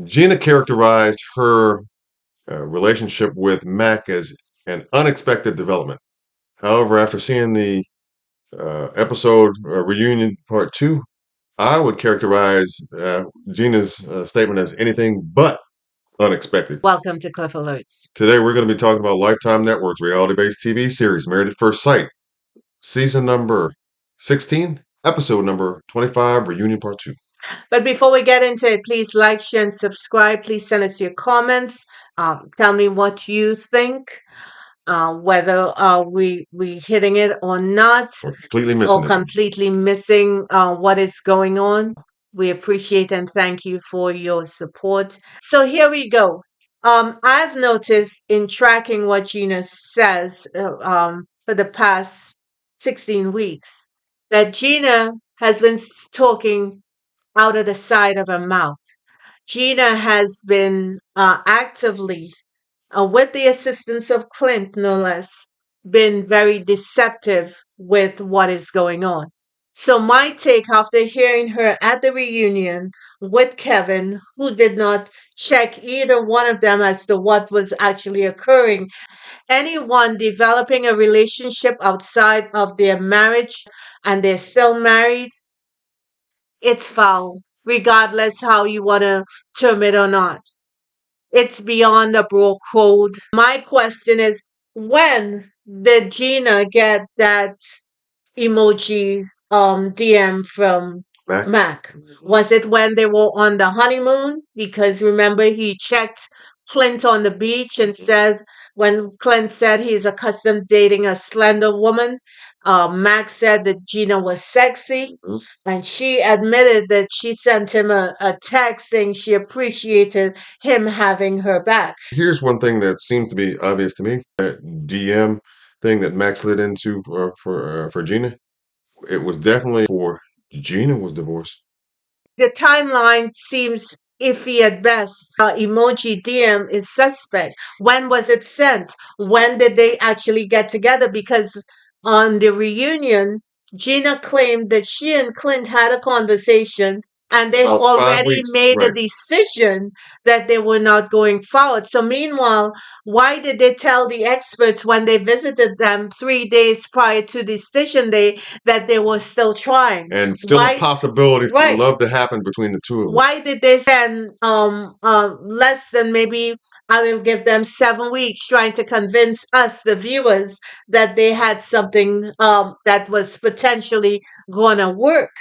Gina characterized her relationship with Mac as an unexpected development. However, after seeing the episode Reunion Part 2, I would characterize Gina's statement as anything but unexpected. Welcome to Cliff Alerts. Today, we're going to be talking about Lifetime Network's reality-based TV series, Married at First Sight, season number 16, episode number 25, Reunion Part 2. But before we get into it, please like, share, and subscribe. Please send us your comments. Tell me what you think, whether we hitting it or not, Or completely or missing it. completely missing what is going on. We appreciate and thank you for your support. So here we go. I've noticed in tracking what Gina says for the past 16 weeks that Gina has been talking out of the side of her mouth. Gina has been actively, with the assistance of Clint, no less, been very deceptive with what is going on. So, my take after hearing her at the reunion with Kevin, who did not check either one of them as to what was actually occurring, anyone developing a relationship outside of their marriage and they're still married, it's foul, regardless how you want to term it or not. It's beyond the bro code. My question is, when did Gina get that emoji DM from Mac? Was it when they were on the honeymoon? Because remember, he checked Clint on the beach and said, when Clint said he's accustomed dating a slender woman, Mac said that Gina was sexy. And she admitted that she sent him a text saying she appreciated him having her back. Here's one thing that seems to be obvious to me: that DM thing that Max slid into for Gina. It was definitely for Gina was divorced. The timeline seems iffy at best. Emoji DM is suspect. When was it sent? When did they actually get together? Because on the reunion, Gina claimed that she and Clint had a conversation and they About 5 already weeks, made a right? decision that they were not going forward. So, meanwhile, why did they tell the experts when they visited them 3 days prior to the decision day that they were still trying? And still a Why? possibility for Right. love to happen between the two of them. Why did they spend less than, maybe I will give them 7 weeks trying to convince us, the viewers, that they had something that was potentially gonna work?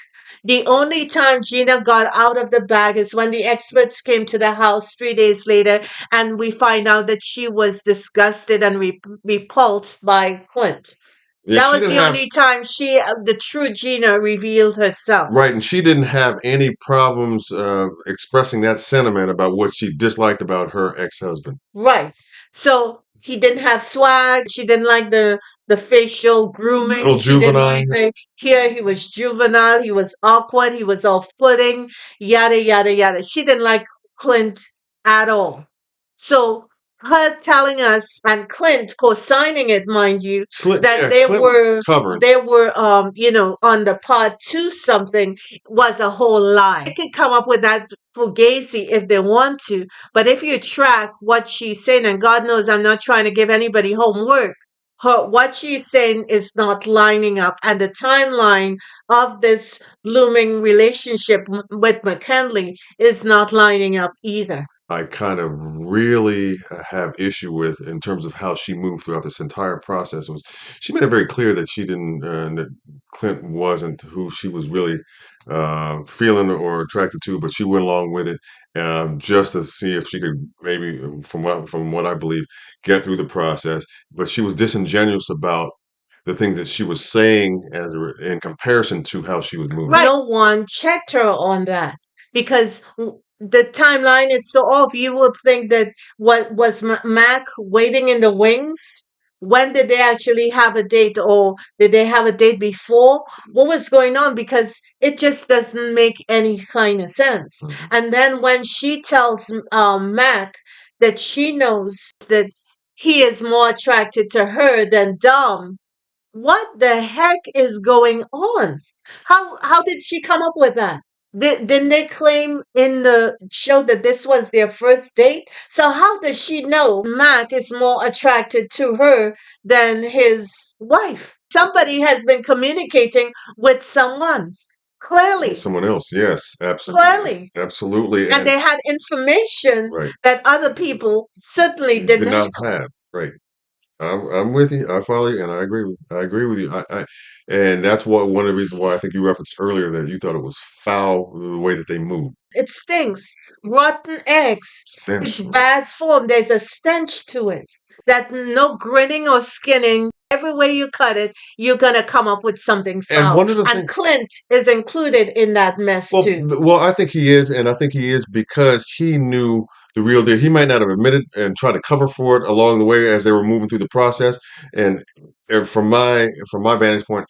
The only time Gina got out of the bag is when the experts came to the house 3 days later, and we find out that she was disgusted and repulsed by Clint. Yeah, That she was didn't the have only time the true Gina, revealed herself. right, and she didn't have any problems expressing that sentiment about what she disliked about her ex-husband. Right. So he didn't have swag. She didn't like the facial grooming. Little She didn't like juvenile. the hair. He was juvenile. He was awkward. He was off-putting. Yada yada yada. She didn't like Clint at all. So her telling us, and Clint co-signing it, mind you, that Yeah, Clint was covering. they were on the part two something, was a whole lie. They could come up with that fugazi if they want to, but if you track what she's saying, and God knows I'm not trying to give anybody homework, what she's saying is not lining up, and the timeline of this blooming relationship with Mackinley is not lining up either. I kind of really have issue with in terms of how she moved throughout this entire process. Was she made it very clear that she didn't that Clint wasn't who she was really feeling or attracted to, but she went along with it just to see if she could maybe, from what I believe, get through the process. But she was disingenuous about the things that she was saying in comparison to how she was moving. Right. No one checked her on that because the timeline is so off. You would think that what was Mac waiting in the wings? When did they actually have a date, or did they have a date before? What was going on? Because it just doesn't make any kind of sense. And then when she tells Mac that she knows that he is more attracted to her than Dom, what the heck is going on? How did she come up with that? Didn't they claim in the show that this was their first date? So how does she know Mac is more attracted to her than his wife? Somebody has been communicating with someone. With Clearly. someone else. Yes, absolutely, Clearly. absolutely, And and they had information right, that other people certainly did didn't have. not have right. I'm with you. I follow you, and I agree with you. And that's what one of the reasons why I think you referenced earlier that you thought it was foul the way that they moved. It stinks. Rotten eggs. It's Stench, right? bad form. There's a stench to it. That no grinning or skinning. Every way you cut it, you're gonna come up with something And foul. one of the And things, Clint is included in that mess well, too. I think he is, and I think he is because he knew the real deal. He might not have admitted and tried to cover for it along the way as they were moving through the process. And from my vantage point,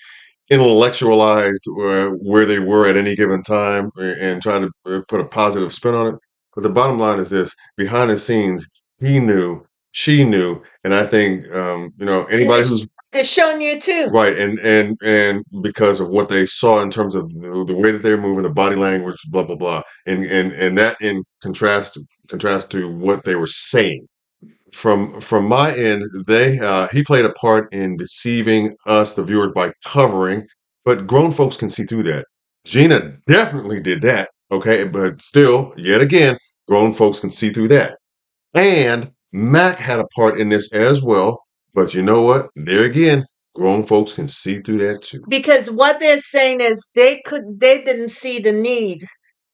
intellectualized where they were at any given time and try to put a positive spin on it. But the bottom line is this: behind the scenes, he knew, she knew, and I think anybody who's It's shown you too. right, and because of what they saw in terms of the way that they're moving, the body language, blah blah blah, and that in contrast to what they were saying from my end, they he played a part in deceiving us, the viewers, by covering. But grown folks can see through that. Gina definitely did that. Okay, but still, yet again, grown folks can see through that. And Mac had a part in this as well. But you know what? There again, grown folks can see through that too. Because what they're saying is they didn't see the need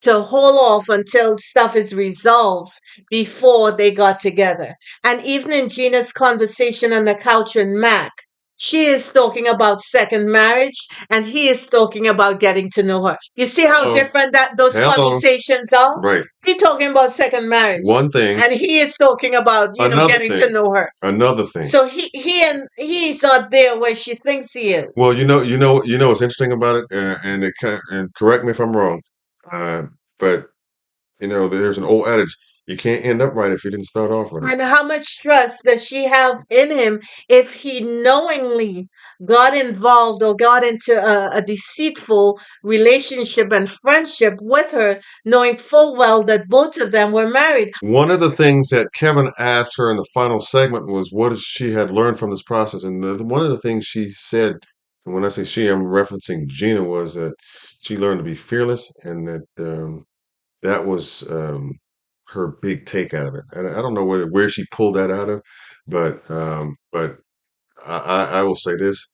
to hold off until stuff is resolved before they got together. And even in Gina's conversation on the couch with Mac, she is talking about second marriage and he is talking about getting to know her. You see how Hello, different that those hello, conversations are? right. He's talking about second marriage One thing, and he is talking about, another getting to thing, know her. another thing. So he's not there where she thinks he is. Well, what's interesting about it, and correct me if I'm wrong, uh, but there's an old adage: you can't end up right if you didn't start off right. And how much trust does she have in him if he knowingly got involved or got into a deceitful relationship and friendship with her, knowing full well that both of them were married? One of the things that Kevin asked her in the final segment was what she had learned from this process, and one of the things she said, and when I say she, I'm referencing Gina, was that she learned to be fearless, and that was her big take out of it. And I don't know where she pulled that out of, but I will say this: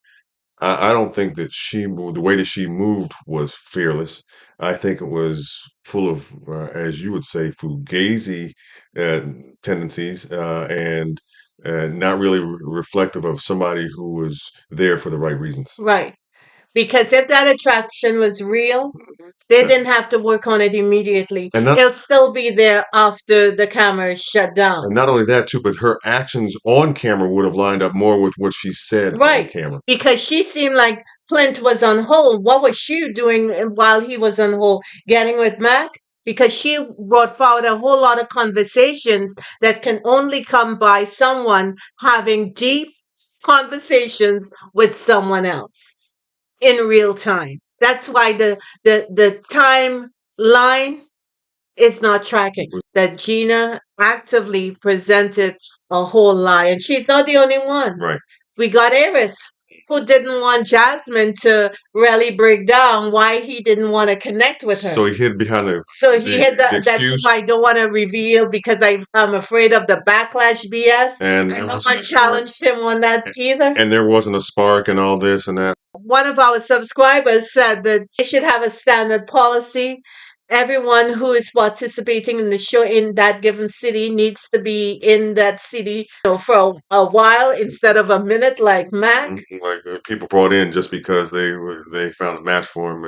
I don't think that she moved the way that she moved was fearless. I think it was full of, as you would say, fugazi uh, tendencies and not really reflective of somebody who was there for the right reasons. Right. Because if that attraction was real, they didn't have to work on it immediately. And not It'll still be there after the camera is shut down. and not only that too, but her actions on camera would have lined up more with what she said on Right. camera. Because she seemed like Clint was on hold. What was she doing while he was on hold? Getting with Mac? Because she brought forward a whole lot of conversations that can only come by someone having deep conversations with someone else in real time. That's why the timeline is not tracking. That Gina actively presented a whole lie, and she's not the only one. Right. We got Eris, who didn't want Jasmine to really break down why he didn't want to connect with her. So he hid behind So he had the that excuse, I don't want to reveal because I'm afraid of the backlash BS. and And there no wasn't one a spark, challenged him on that either. and there wasn't a spark, and all this and that. One of our subscribers said that they should have a standard policy. Everyone who is participating in the show in that given city needs to be in that city, for a while instead of a minute like Mac. Like people brought in just because they found a match for him,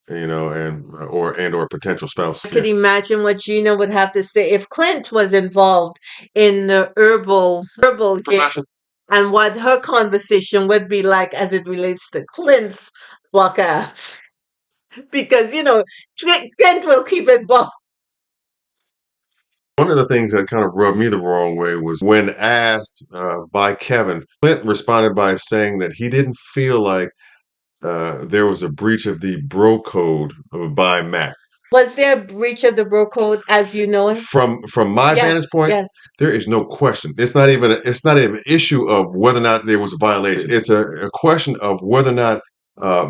and or potential spouse. I Yeah. could imagine what Gina would have to say if Clint was involved in the herbal game Profession. and what her conversation would be like as it relates to Clint's buck ass. Because, Clint will keep it buck. One of the things that kind of rubbed me the wrong way was when asked by Kevin, Clint responded by saying that he didn't feel like there was a breach of the bro code by Mac. Was there a breach of the bro code as you know it? From my Yes, vantage point, yes. there is no question. It's not even an issue of whether or not there was a violation. It's a question of whether or not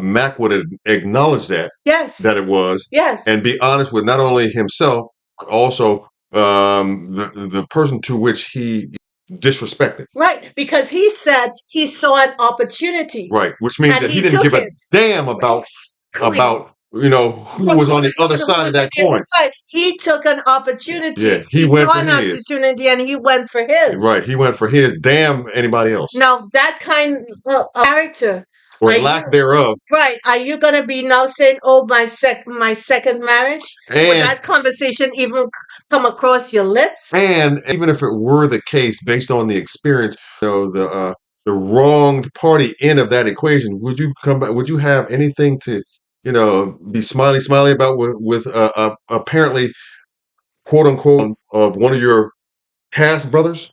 Mac would acknowledge Yes. that it was, Yes. and be honest with not only himself but also the person to which he disrespected. Right, because he said he saw an opportunity. Right, which means And that he he didn't took give a it. damn about Exactly. who was on the other side of that The other coin. side. He took an opportunity. Yeah, he He went saw for an his. opportunity and he went for his. Right, he went for his. Damn anybody else Now that kind of character, or are lack you thereof. right? Are you gonna be now saying, "Oh, my second marriage"? Would And that conversation even come across your lips? and even if it were the case, based on the experience, the wronged party end of that equation, would you come back? Would you have anything to, be smiley about with apparently quote unquote of one of your past brothers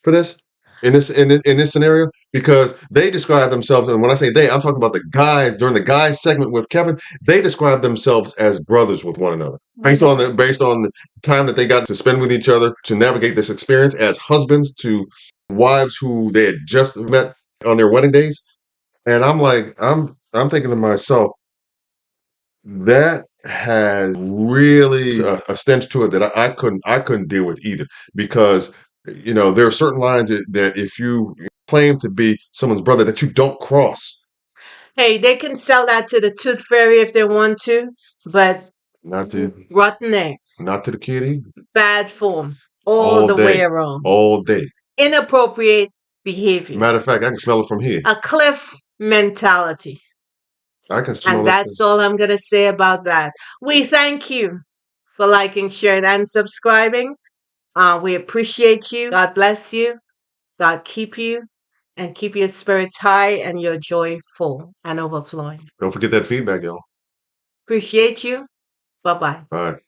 for this? In this scenario, because they describe themselves, and when I say they, I'm talking about the guys during the guys segment with Kevin. They describe themselves as brothers with one another, based on the time that they got to spend with each other to navigate this experience as husbands to wives who they had just met on their wedding days. And I'm like, I'm thinking to myself, that has really a stench to it that I couldn't deal with either, because there are certain lines that if you claim to be someone's brother that you don't cross. Hey, they can sell that to the tooth fairy if they want to, but Not to rotten eggs, not to the kid either. bad form, all All the way day, around. all day. Inappropriate behavior, Matter of fact, I can smell it from here. a cliff mentality. I can And smell it from. that's all I'm going to say about that. We thank you for liking, sharing, and subscribing. We appreciate you. God bless you. God keep you and keep your spirits high and your joy full and overflowing. Don't forget that feedback, y'all. Appreciate you. Bye bye. All right.